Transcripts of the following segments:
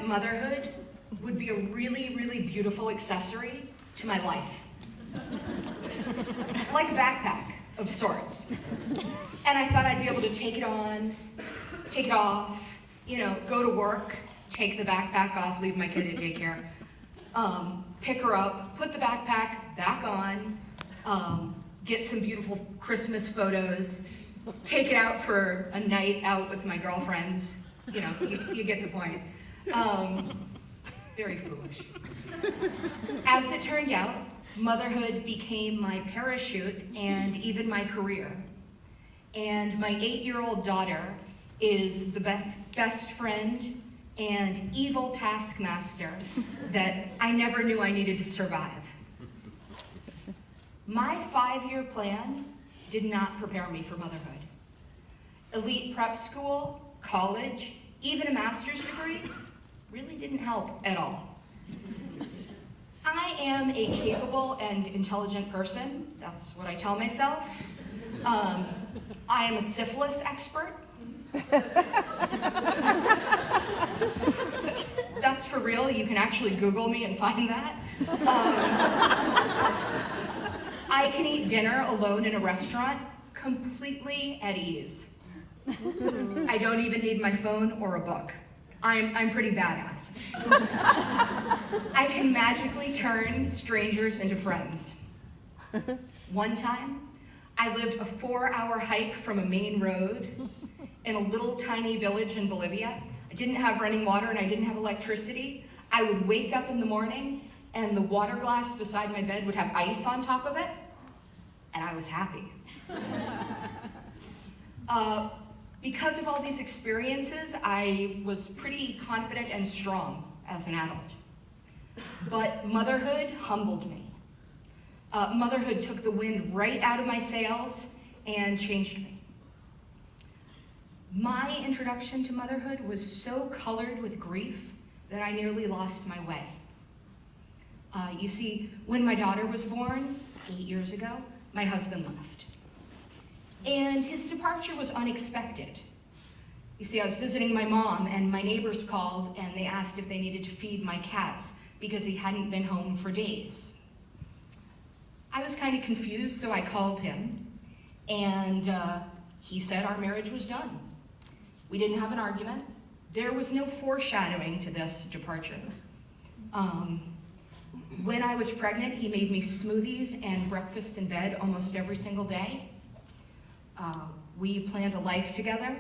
motherhood would be a really, really beautiful accessory to my life. Like a backpack of sorts. And I thought I'd be able to take it on, take it off, you know, go to work, take the backpack off, leave my kid at daycare, pick her up, put the backpack back on, get some beautiful Christmas photos, take it out for a night out with my girlfriends. You know, you get the point. Very foolish. As it turned out, motherhood became my parachute and even my career. And my 8-year-old daughter is the best friend and evil taskmaster that I never knew I needed to survive. My 5-year plan did not prepare me for motherhood. Elite prep school, college, even a master's degree really didn't help at all. I am a capable and intelligent person. That's what I tell myself. I am a syphilis expert. That's for real. You can actually Google me and find that. I can eat dinner alone in a restaurant completely at ease. I don't even need my phone or a book. I'm pretty badass. I can magically turn strangers into friends. One time, I lived a 4-hour hike from a main road in a little tiny village in Bolivia. I didn't have running water and I didn't have electricity. I would wake up in the morning and the water glass beside my bed would have ice on top of it, and I was happy. Because of all these experiences, I was pretty confident and strong as an adult. But motherhood humbled me. Motherhood took the wind right out of my sails and changed me. My introduction to motherhood was so colored with grief that I nearly lost my way. You see, when my daughter was born 8 years ago, my husband left. And his departure was unexpected. You see, I was visiting my mom and my neighbors called and they asked if they needed to feed my cats because he hadn't been home for days. I was kind of confused, so I called him and he said our marriage was done. We didn't have an argument. There was no foreshadowing to this departure. When I was pregnant, he made me smoothies and breakfast in bed almost every single day. We planned a life together.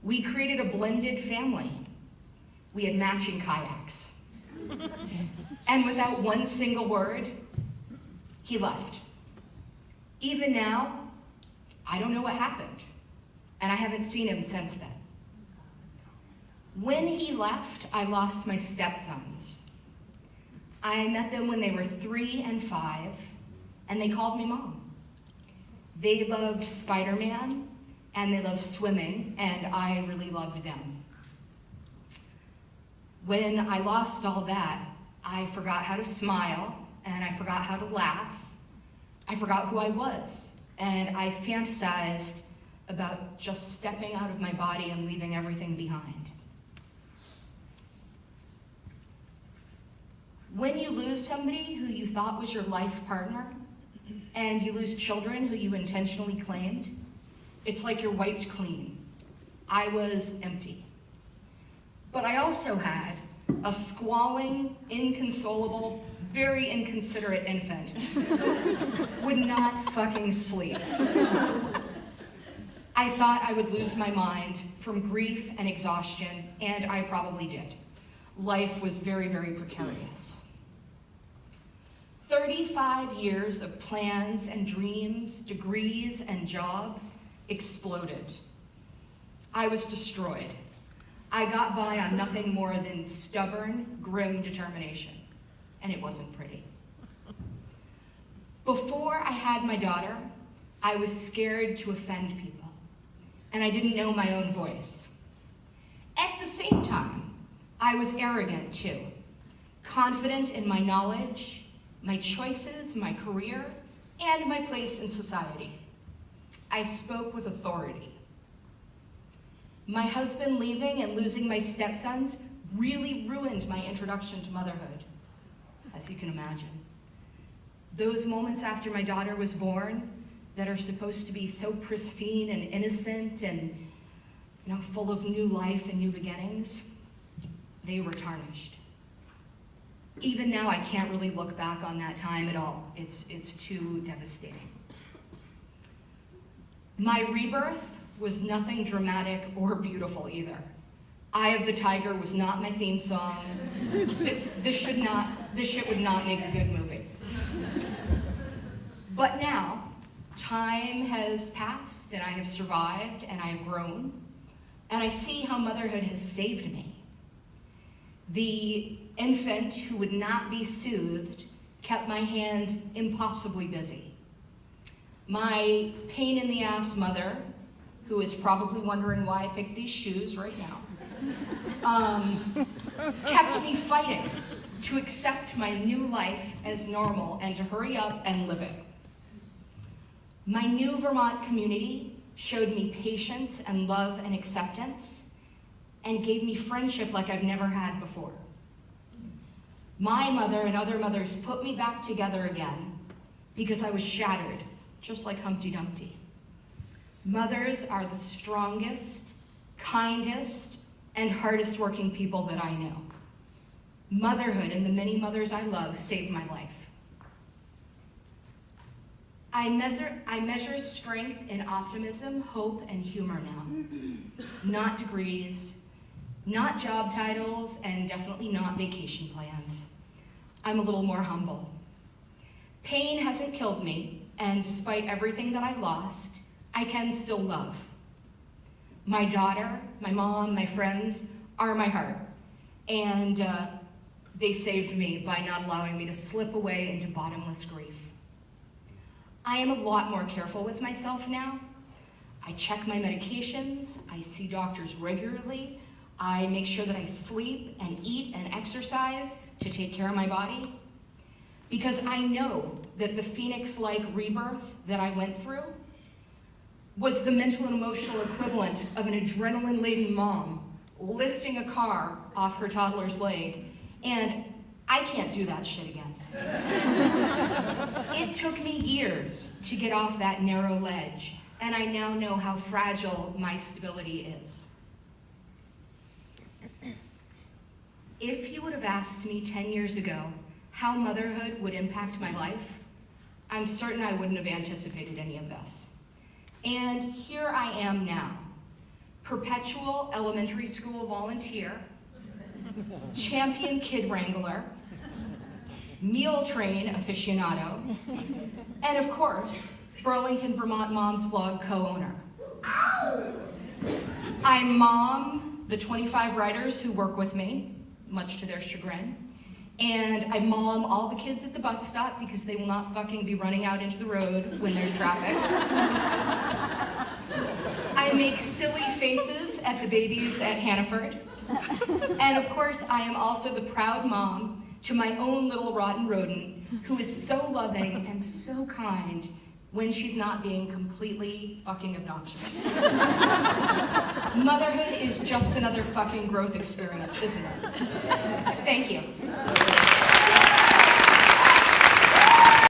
We created a blended family. We had matching kayaks. And without one single word, he left. Even now, I don't know what happened, and I haven't seen him since then. When he left, I lost my stepsons. I met them when they were 3 and 5, and they called me mom. They loved Spider-Man, and they loved swimming, and I really loved them. When I lost all that, I forgot how to smile, and I forgot how to laugh. I forgot who I was, and I fantasized about just stepping out of my body and leaving everything behind. When you lose somebody who you thought was your life partner, and you lose children who you intentionally claimed, it's like you're wiped clean. I was empty. But I also had a squalling, inconsolable, very inconsiderate infant who would not fucking sleep. I thought I would lose my mind from grief and exhaustion, and I probably did. Life was very, very precarious. 35 years of plans and dreams, degrees and jobs exploded. I was destroyed. I got by on nothing more than stubborn, grim determination, and it wasn't pretty. Before I had my daughter, I was scared to offend people, and I didn't know my own voice. At the same time, I was arrogant too, confident in my knowledge, my choices, my career, and my place in society. I spoke with authority. My husband leaving and losing my stepsons really ruined my introduction to motherhood, as you can imagine. Those moments after my daughter was born that are supposed to be so pristine and innocent and full of new life and new beginnings, they were tarnished. Even now, I can't really look back on that time at all. It's too devastating. My rebirth was nothing dramatic or beautiful either. Eye of the Tiger was not my theme song. This shit would not make a good movie. But now, time has passed and I have survived and I have grown, and I see how motherhood has saved me. The infant who would not be soothed kept my hands impossibly busy. My pain in the ass mother, who is probably wondering why I picked these shoes right now, kept me fighting to accept my new life as normal and to hurry up and live it. My new Vermont community showed me patience and love and acceptance and gave me friendship like I've never had before. My mother and other mothers put me back together again because I was shattered, just like Humpty Dumpty. Mothers are the strongest, kindest, and hardest working people that I know. Motherhood and the many mothers I love saved my life. I measure strength in optimism, hope, and humor now. Not degrees, not job titles, and definitely not vacation plans. I'm a little more humble. Pain hasn't killed me, and despite everything that I lost, I can still love. My daughter, my mom, my friends are my heart, and they saved me by not allowing me to slip away into bottomless grief. I am a lot more careful with myself now. I check my medications, I see doctors regularly, I make sure that I sleep and eat and exercise to take care of my body, because I know that the phoenix-like rebirth that I went through was the mental and emotional equivalent of an adrenaline-laden mom lifting a car off her toddler's leg, and I can't do that shit again. It took me years to get off that narrow ledge, and I now know how fragile my stability is. If you would have asked me 10 years ago how motherhood would impact my life, I'm certain I wouldn't have anticipated any of this. And here I am now, perpetual elementary school volunteer, champion kid wrangler, meal train aficionado, and of course, Burlington, Vermont Moms Blog co-owner. I mom the 25 writers who work with me, much to their chagrin, and I mom all the kids at the bus stop because they will not fucking be running out into the road when there's traffic. I make silly faces at the babies at Hannaford. And of course, I am also the proud mom to my own little rotten rodent who is so loving and so kind when she's not being completely fucking obnoxious. Motherhood is just another fucking growth experience, isn't it? Thank you.